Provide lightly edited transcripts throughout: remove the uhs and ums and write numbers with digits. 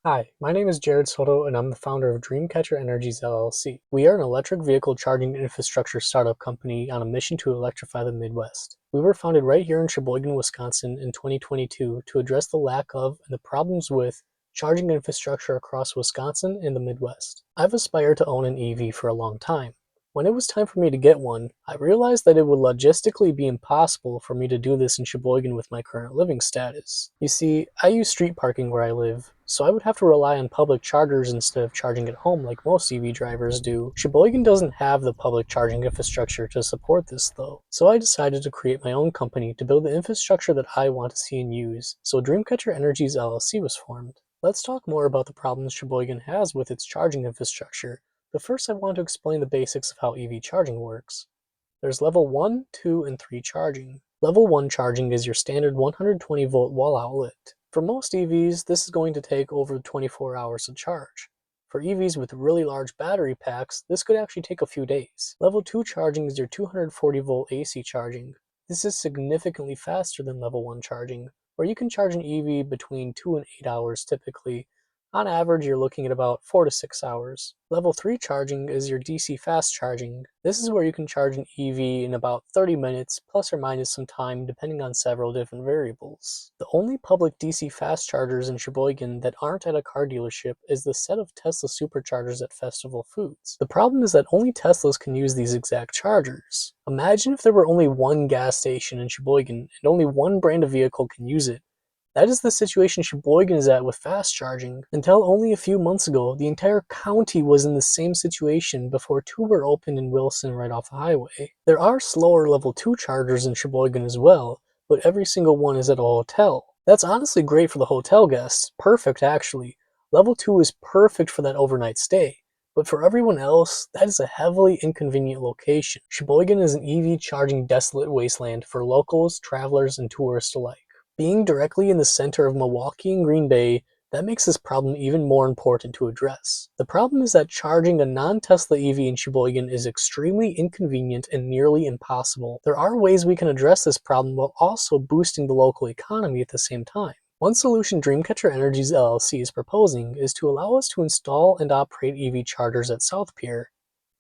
Hi, my name is Jared Soto and I'm the founder of Dreamcatcherenergies LLC. We are an electric vehicle charging infrastructure startup company on a mission to electrify the Midwest. We were founded right here in Sheboygan, Wisconsin in 2022 to address the lack of and the problems with charging infrastructure across Wisconsin and the Midwest. I've aspired to own an EV for a long time. When it was time for me to get one, I realized that it would logistically be impossible for me to do this in Sheboygan with my current living status. You see, I use street parking where I live, so I would have to rely on public chargers instead of charging at home like most EV drivers do. Sheboygan doesn't have the public charging infrastructure to support this though, so I decided to create my own company to build the infrastructure that I want to see and use, so Dreamcatcher Energies LLC was formed. Let's talk more about the problems Sheboygan has with its charging infrastructure. But first I want to explain the basics of how EV charging works. There's level 1, 2, and 3 charging. Level 1 charging is your standard 120 volt wall outlet. For most EVs, this is going to take over 24 hours to charge. For EVs with really large battery packs, this could actually take a few days. Level 2 charging is your 240 volt AC charging. This is significantly faster than level 1 charging, where you can charge an EV between 2 and 8 hours typically. On average, you're looking at about 4 to 6 hours. Level 3 charging is your DC fast charging. This is where you can charge an EV in about 30 minutes, plus or minus some time depending on several different variables. The only public DC fast chargers in Sheboygan that aren't at a car dealership is the set of Tesla superchargers at Festival Foods. The problem is that only Teslas can use these exact chargers. Imagine if there were only one gas station in Sheboygan and only one brand of vehicle can use it. That is the situation Sheboygan is at with fast charging. Until only a few months ago, the entire county was in the same situation before two were opened in Wilson right off the highway. There are slower level 2 chargers in Sheboygan as well, but every single one is at a hotel. That's honestly great for the hotel guests, perfect actually. Level 2 is perfect for that overnight stay. But for everyone else, that is a heavily inconvenient location. Sheboygan is an EV charging desolate wasteland for locals, travelers, and tourists alike. Being directly in the center of Milwaukee and Green Bay, that makes this problem even more important to address. The problem is that charging a non-Tesla EV in Sheboygan is extremely inconvenient and nearly impossible. There are ways we can address this problem while also boosting the local economy at the same time. One solution Dreamcatcher Energies LLC is proposing is to allow us to install and operate EV chargers at South Pier.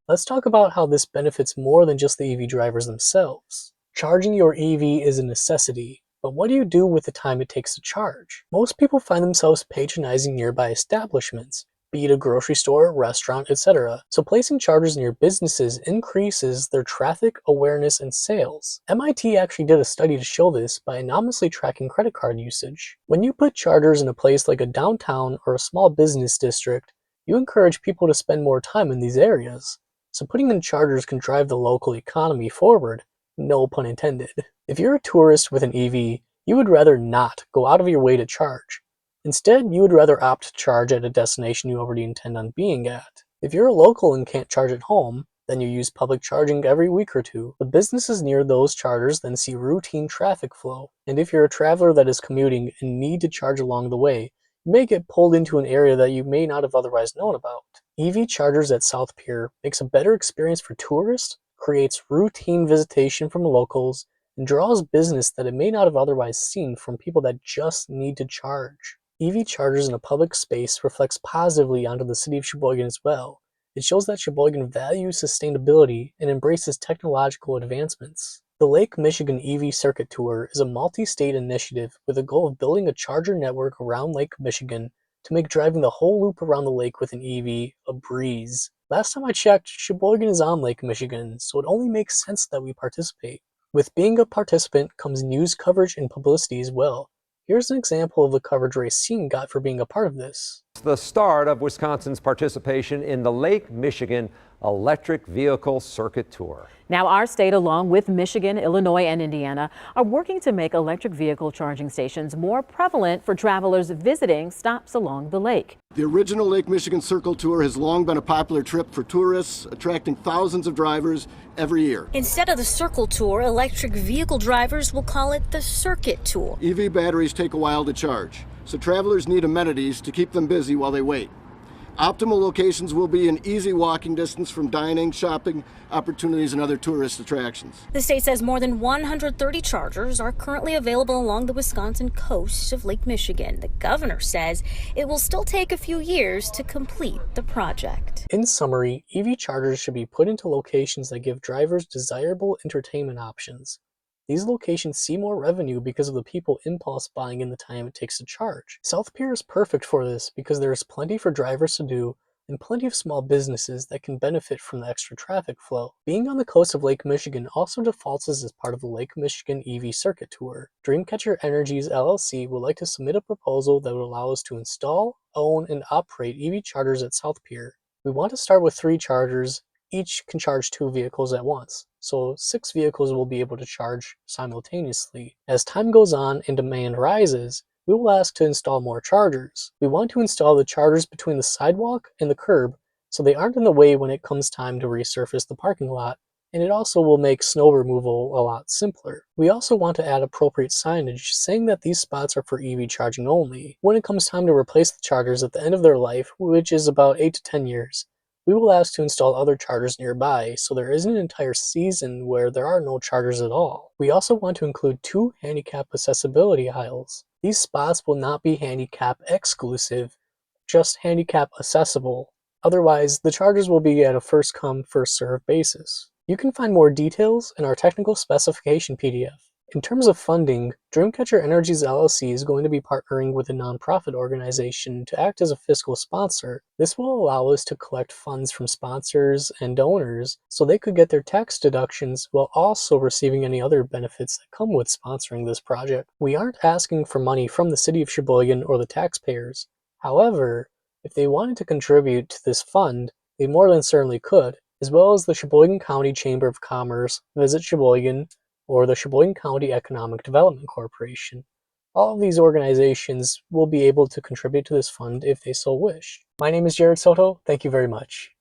Let's talk about how this benefits more than just the EV drivers themselves. Charging your EV is a necessity. But what do you do with the time it takes to charge? Most people find themselves patronizing nearby establishments, be it a grocery store, restaurant, etc. So placing chargers near businesses increases their traffic, awareness, and sales. MIT actually did a study to show this by anonymously tracking credit card usage. When you put chargers in a place like a downtown or a small business district, you encourage people to spend more time in these areas. So putting in chargers can drive the local economy forward. No pun intended. If you're a tourist with an EV, you would rather not go out of your way to charge. Instead, you would rather opt to charge at a destination you already intend on being at. If you're a local and can't charge at home, then you use public charging every week or two. The businesses near those chargers then see routine traffic flow. And if you're a traveler that is commuting and need to charge along the way, you may get pulled into an area that you may not have otherwise known about. EV chargers at South Pier makes a better experience for tourists, creates routine visitation from locals, and draws business that it may not have otherwise seen from people that just need to charge. EV chargers in a public space reflects positively onto the city of Sheboygan as well. It shows that Sheboygan values sustainability and embraces technological advancements. The Lake Michigan EV Circuit Tour is a multi-state initiative with the goal of building a charger network around Lake Michigan to make driving the whole loop around the lake with an EV a breeze. Last time I checked, Sheboygan is on Lake Michigan, so it only makes sense that we participate. With being a participant comes news coverage and publicity as well. Here's an example of the coverage Racine got for being a part of this. The start of Wisconsin's participation in the Lake Michigan Electric Vehicle Circuit Tour. Now our state, along with Michigan, Illinois, and Indiana, are working to make electric vehicle charging stations more prevalent for travelers visiting stops along the lake. The original Lake Michigan Circle Tour has long been a popular trip for tourists, attracting thousands of drivers every year. Instead of the Circle Tour, electric vehicle drivers will call it the Circuit Tour. EV batteries take a while to charge, so travelers need amenities to keep them busy while they wait. Optimal locations will be in easy walking distance from dining, shopping opportunities, and other tourist attractions. The state says more than 130 chargers are currently available along the Wisconsin coast of Lake Michigan. The governor says it will still take a few years to complete the project. In summary, EV chargers should be put into locations that give drivers desirable entertainment options. These locations see more revenue because of the people impulse buying in the time it takes to charge. South Pier is perfect for this because there is plenty for drivers to do and plenty of small businesses that can benefit from the extra traffic flow. Being on the coast of Lake Michigan also defaults as part of the Lake Michigan EV Circuit Tour. Dreamcatcherenergies LLC would like to submit a proposal that would allow us to install, own, and operate EV chargers at South Pier. We want to start with 3 chargers. Each can charge 2 vehicles at once, so 6 vehicles will be able to charge simultaneously. As time goes on and demand rises, we will ask to install more chargers. We want to install the chargers between the sidewalk and the curb so they aren't in the way when it comes time to resurface the parking lot, and it also will make snow removal a lot simpler. We also want to add appropriate signage saying that these spots are for EV charging only. When it comes time to replace the chargers at the end of their life, which is about 8 to 10 years, we will ask to install other chargers nearby, so there isn't an entire season where there are no chargers at all. We also want to include 2 handicap accessibility aisles. These spots will not be handicap exclusive, just handicap accessible. Otherwise, the chargers will be at a first come, first served basis. You can find more details in our technical specification PDF. In terms of funding, Dreamcatcherenergies LLC is going to be partnering with a nonprofit organization to act as a fiscal sponsor. This will allow us to collect funds from sponsors and donors so they could get their tax deductions while also receiving any other benefits that come with sponsoring this project. We aren't asking for money from the city of Sheboygan or the taxpayers. However, if they wanted to contribute to this fund, they more than certainly could, as well as the Sheboygan County Chamber of Commerce, Visit Sheboygan, or the Sheboygan County Economic Development Corporation. All of these organizations will be able to contribute to this fund if they so wish. My name is Jared Soto. Thank you very much.